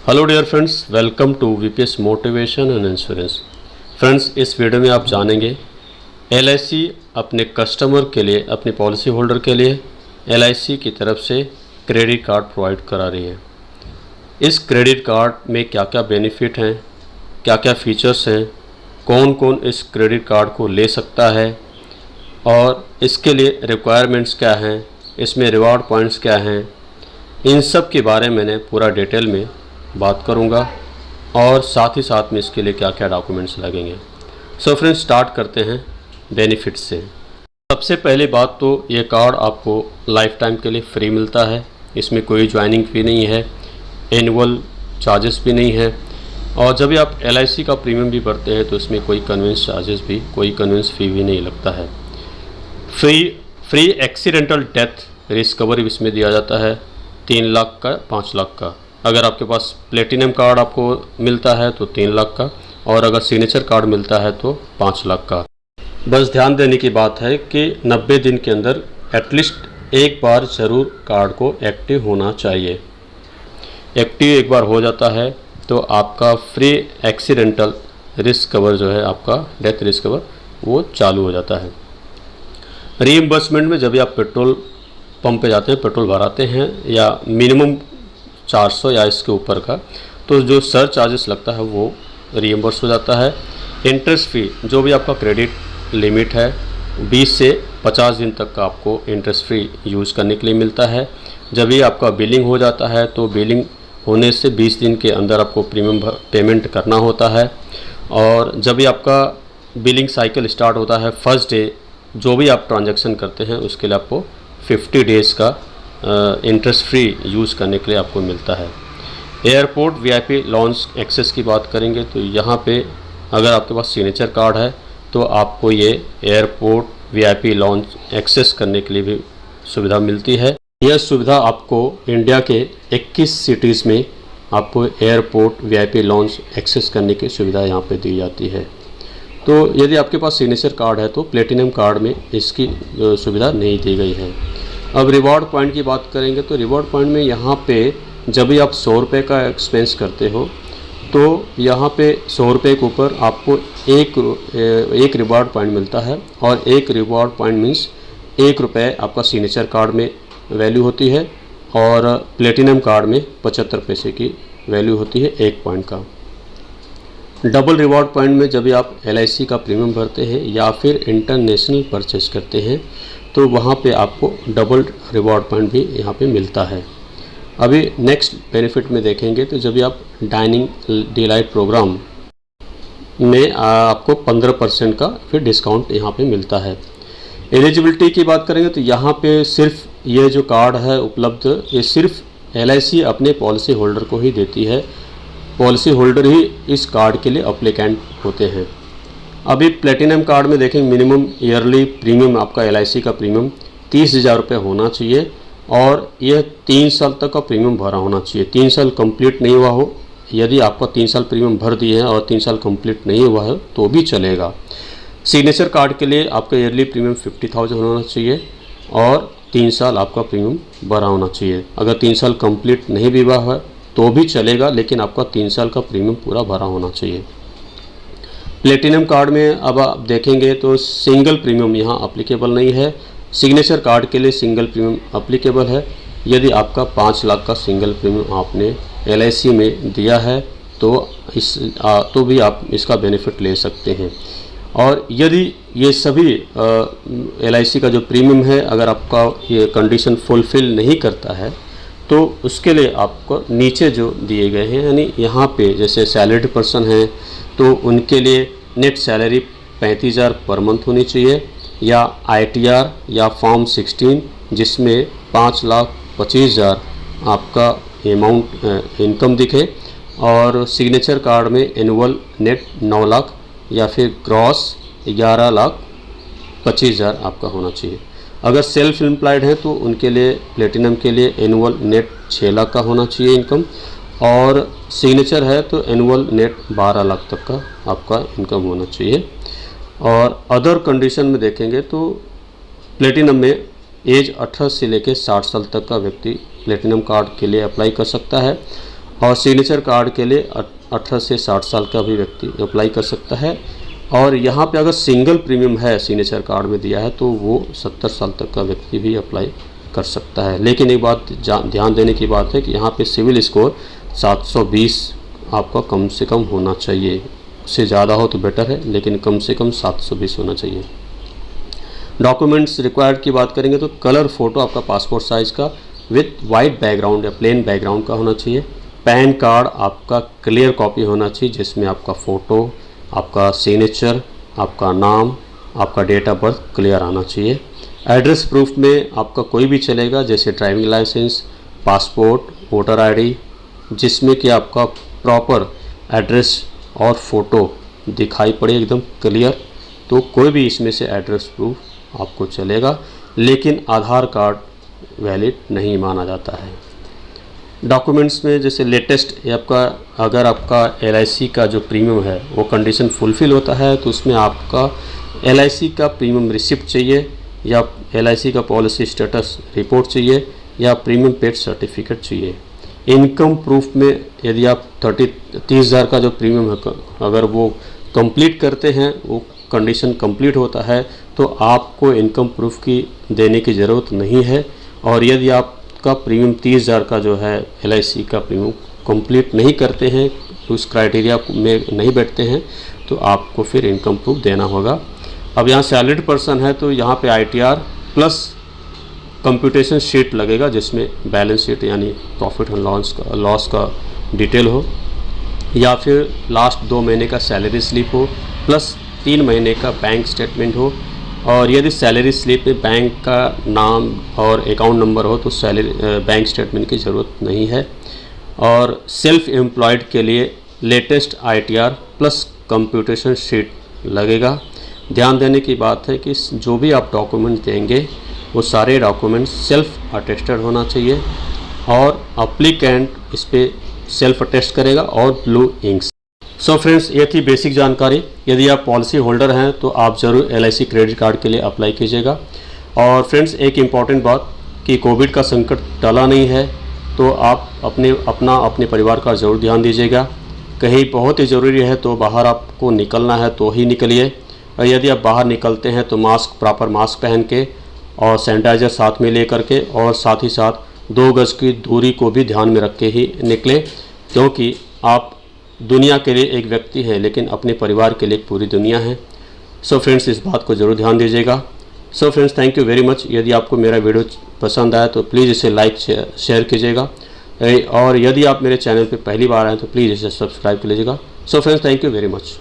Hello dear friends, welcome to VPS motivation and insurance. Friends, इस video में आप जानेंगे एलआईसी अपने कस्टमर के लिए, अपने पॉलिसी होल्डर के लिए एलआईसी की तरफ से क्रेडिट कार्ड प्रोवाइड करा रही है। इस क्रेडिट कार्ड में क्या क्या बेनिफिट हैं, क्या क्या फीचर्स हैं, कौन कौन इस क्रेडिट कार्ड को ले सकता है और इसके लिए रिक्वायरमेंट्स क्या हैं, इसमें रिवॉर्ड पॉइंट्स क्या हैं, इन सब के बारे में मैंने पूरा डिटेल में बात करूंगा और साथ ही साथ में इसके लिए क्या क्या डॉक्यूमेंट्स लगेंगे। सो फ्रेंड्स, स्टार्ट करते हैं बेनिफिट्स से। सबसे पहली बात तो ये कार्ड आपको लाइफ टाइम के लिए फ्री मिलता है। इसमें कोई ज्वाइनिंग फ़ी नहीं है, एनुअल चार्जेस भी नहीं है और जब भी आप एलआईसी का प्रीमियम भी भरते हैं तो इसमें कोई कन्वेंस चार्जेस भी, कोई कन्वेंस फ़ी भी नहीं लगता है। Free accidental death risk cover इसमें दिया जाता है, 3 लाख का, 5 लाख का। अगर आपके पास प्लेटिनम कार्ड आपको मिलता है तो 3 लाख का और अगर सिग्नेचर कार्ड मिलता है तो 5 लाख का। बस ध्यान देने की बात है कि 90 दिन के अंदर एटलीस्ट एक बार ज़रूर कार्ड को एक्टिव होना चाहिए। एक्टिव एक बार हो जाता है तो आपका फ्री एक्सीडेंटल रिस्क कवर जो है, आपका डेथ रिस्क कवर, वो चालू हो जाता है। रीइंबर्समेंट में जब भी आप पेट्रोल पंप पे जाते हैं, पेट्रोल भराते हैं या मिनिमम 400 या इसके ऊपर का, तो जो सर चार्जेस लगता है वो रीइंबर्स हो जाता है। इंटरेस्ट फ़ी, जो भी आपका क्रेडिट लिमिट है, 20 से 50 दिन तक का आपको इंटरेस्ट फ्री यूज़ करने के लिए मिलता है। जब भी आपका बिलिंग हो जाता है तो बिलिंग होने से 20 दिन के अंदर आपको प्रीमियम पेमेंट करना होता है और जब भी आपका बिलिंग साइकिल स्टार्ट होता है, फर्स्ट डे जो भी आप ट्रांजैक्शन करते हैं उसके लिए आपको 50 डेज़ का इंटरेस्ट फ्री यूज़ करने के लिए आपको मिलता है। एयरपोर्ट वीआईपी लॉन्च एक्सेस की बात करेंगे तो यहाँ पे अगर आपके पास सिग्नेचर कार्ड है तो आपको ये एयरपोर्ट वीआईपी लॉन्च एक्सेस करने के लिए भी सुविधा मिलती है। यह सुविधा आपको इंडिया के 21 सिटीज़ में आपको एयरपोर्ट वीआईपी लॉन्च एक्सेस करने की सुविधा यहाँ पे दी जाती है। तो यदि आपके पास सिग्नेचर कार्ड है तो प्लेटिनम कार्ड में इसकी सुविधा नहीं दी गई है। अब रिवॉर्ड पॉइंट की बात करेंगे तो रिवॉर्ड पॉइंट में यहाँ पे जब भी आप 100 रुपये का एक्सपेंस करते हो तो यहाँ पे 100 रुपये के ऊपर आपको एक रिवॉर्ड पॉइंट मिलता है और एक रिवॉर्ड पॉइंट मीन्स 1 रुपये आपका सिग्नेचर कार्ड में वैल्यू होती है और प्लेटिनम कार्ड में 75 पैसे की वैल्यू होती है 1 पॉइंट का। डबल रिवॉर्ड पॉइंट में जब भी आप एलआईसी का प्रीमियम भरते हैं या फिर इंटरनेशनल परचेस करते हैं तो वहाँ पे आपको डबल रिवॉर्ड पॉइंट भी यहाँ पे मिलता है। अभी नेक्स्ट बेनिफिट में देखेंगे तो जब भी आप डाइनिंग डिलाइट प्रोग्राम में आपको 15% का फिर डिस्काउंट यहाँ पे मिलता है। एलिजिबिलिटी की बात करेंगे तो यहाँ पे सिर्फ ये जो कार्ड है उपलब्ध, ये सिर्फ एलआईसी अपने पॉलिसी होल्डर को ही देती है। पॉलिसी होल्डर ही इस कार्ड के लिए अप्लीकेंट होते हैं। अभी प्लेटिनम कार्ड में देखें, मिनिमम ईयरली प्रीमियम आपका एलआईसी का प्रीमियम 30,000 रुपये होना चाहिए और यह 3 साल तक का प्रीमियम भरा होना चाहिए। 3 साल कंप्लीट नहीं हुआ हो, यदि आपका 3 साल प्रीमियम भर दिए हैं और 3 साल कंप्लीट नहीं हुआ है तो भी चलेगा। सिग्नेचर कार्ड के लिए आपका ईयरली प्रीमियम 50,000 होना चाहिए और 3 साल आपका प्रीमियम भरा होना चाहिए। अगर 3 साल कंप्लीट नहीं भी हुआ है तो भी चलेगा, लेकिन आपका 3 साल का प्रीमियम पूरा भरा होना चाहिए। प्लेटिनम कार्ड में अब आप देखेंगे तो सिंगल प्रीमियम यहाँ अप्लीकेबल नहीं है। सिग्नेचर कार्ड के लिए सिंगल प्रीमियम अप्लीकेबल है। यदि आपका 5 लाख का सिंगल प्रीमियम आपने एलआईसी में दिया है तो भी आप इसका बेनिफिट ले सकते हैं। और यदि ये सभी एलआईसी का जो प्रीमियम है अगर आपका ये कंडीशन फुलफ़िल नहीं करता है तो उसके लिए आपको नीचे जो दिए गए हैं, यानी यहाँ पे जैसे सैलरीड पर्सन हैं तो उनके लिए नेट सैलरी 35,000 पर मंथ होनी चाहिए या आईटीआर या फॉर्म 16 जिसमें 5,25,000 आपका अमाउंट इनकम दिखे और सिग्नेचर कार्ड में एनुअल नेट 9 लाख या फिर ग्रॉस 11,25,000 आपका होना चाहिए। अगर सेल्फ एम्प्लॉयड है तो उनके लिए प्लेटिनम के लिए एनुअल नेट 6 लाख का होना चाहिए इनकम और सिग्नेचर है तो एनुअल नेट 12 लाख तक का आपका इनकम होना चाहिए। और अदर कंडीशन में देखेंगे तो प्लेटिनम में एज 18 से लेकर 60 साल तक का व्यक्ति प्लेटिनम कार्ड के लिए अप्लाई कर सकता है और सिग्नेचर कार्ड के लिए 18 से 60 साल का भी व्यक्ति अप्लाई कर सकता है। और यहाँ पे अगर सिंगल प्रीमियम है सिग्नेचर कार्ड में दिया है तो वो 70 साल तक का व्यक्ति भी अप्लाई कर सकता है। लेकिन एक बात ध्यान देने की बात है कि यहाँ पे सिविल स्कोर 720 आपका कम से कम होना चाहिए। उससे ज़्यादा हो तो बेटर है, लेकिन कम से कम 720 होना चाहिए। डॉक्यूमेंट्स रिक्वायर्ड की बात करेंगे तो कलर फ़ोटो आपका पासपोर्ट साइज़ का विथ वाइट बैकग्राउंड या प्लेन बैकग्राउंड का होना चाहिए। पैन कार्ड आपका क्लियर कॉपी होना चाहिए जिसमें आपका फ़ोटो, आपका सिग्नेचर, आपका नाम, आपका डेट ऑफ बर्थ क्लियर आना चाहिए। एड्रेस प्रूफ में आपका कोई भी चलेगा, जैसे driving licence, passport, voter ID, जिसमें कि आपका प्रॉपर एड्रेस और फ़ोटो दिखाई पड़े एकदम क्लियर, तो कोई भी इसमें से एड्रेस प्रूफ आपको चलेगा। लेकिन आधार कार्ड वैलिड नहीं माना जाता है। डॉक्यूमेंट्स में जैसे लेटेस्ट आपका, अगर आपका LIC का जो प्रीमियम है वो कंडीशन फुलफ़िल होता है तो उसमें आपका LIC का प्रीमियम रिसिप्ट चाहिए, या LIC का पॉलिसी स्टेटस रिपोर्ट चाहिए, या प्रीमियम पेड सर्टिफिकेट चाहिए। इनकम प्रूफ में यदि आप 30,000 का जो प्रीमियम है अगर वो कंप्लीट करते हैं, वो कंडीशन कंप्लीट होता है, तो आपको इनकम प्रूफ की देने की ज़रूरत नहीं है। और यदि आपका प्रीमियम 30,000 का जो है LIC का प्रीमियम कंप्लीट नहीं करते हैं, उस क्राइटेरिया में नहीं बैठते हैं, तो आपको फिर इनकम प्रूफ देना होगा। अब यहाँ सैलरीड पर्सन है तो यहाँ पे ITR प्लस कंप्यूटेशन शीट लगेगा जिसमें बैलेंस शीट यानी प्रॉफिट एंड लॉस का डिटेल हो, या फिर लास्ट 2 महीने का सैलरी स्लिप हो, प्लस 3 महीने का बैंक स्टेटमेंट हो। और यदि सैलरी स्लिप में बैंक का नाम और अकाउंट नंबर हो तो बैंक स्टेटमेंट की ज़रूरत नहीं है। और सेल्फ एम्प्लॉयड के लिए latest ITR plus computation sheet लगेगा। ध्यान देने की बात है कि जो भी आप डॉक्यूमेंट देंगे वो सारे डॉक्यूमेंट सेल्फ अटेस्टेड होना चाहिए, और अप्लीकेंट इस पर सेल्फ अटेस्ट करेगा और ब्लू इंक। सो फ्रेंड्स, ये थी बेसिक जानकारी। यदि आप पॉलिसी होल्डर हैं तो आप ज़रूर LIC क्रेडिट कार्ड के लिए अप्लाई कीजिएगा। और फ्रेंड्स, एक इम्पॉर्टेंट बात कि कोविड का संकट टला नहीं है, तो आप अपने परिवार का ज़रूर ध्यान दीजिएगा। कहीं बहुत ही ज़रूरी है तो बाहर आपको निकलना है तो ही निकलिए, और यदि आप बाहर निकलते हैं तो प्रॉपर मास्क पहन के और सैनिटाइज़र साथ में ले करके, और साथ ही साथ 2 गज की दूरी को भी ध्यान में रख के ही निकलें, क्योंकि आप दुनिया के लिए एक व्यक्ति हैं लेकिन अपने परिवार के लिए एक पूरी दुनिया है। सो फ्रेंड्स, इस बात को ज़रूर ध्यान दीजिएगा। So friends, thank you very much. यदि आपको मेरा वीडियो पसंद आया तो प्लीज़ इसे लाइक शेयर कीजिएगा, और यदि आप मेरे चैनल पर पहली बार आए तो प्लीज़ इसे सब्सक्राइब कर लीजिएगा। So friends, thank you very much.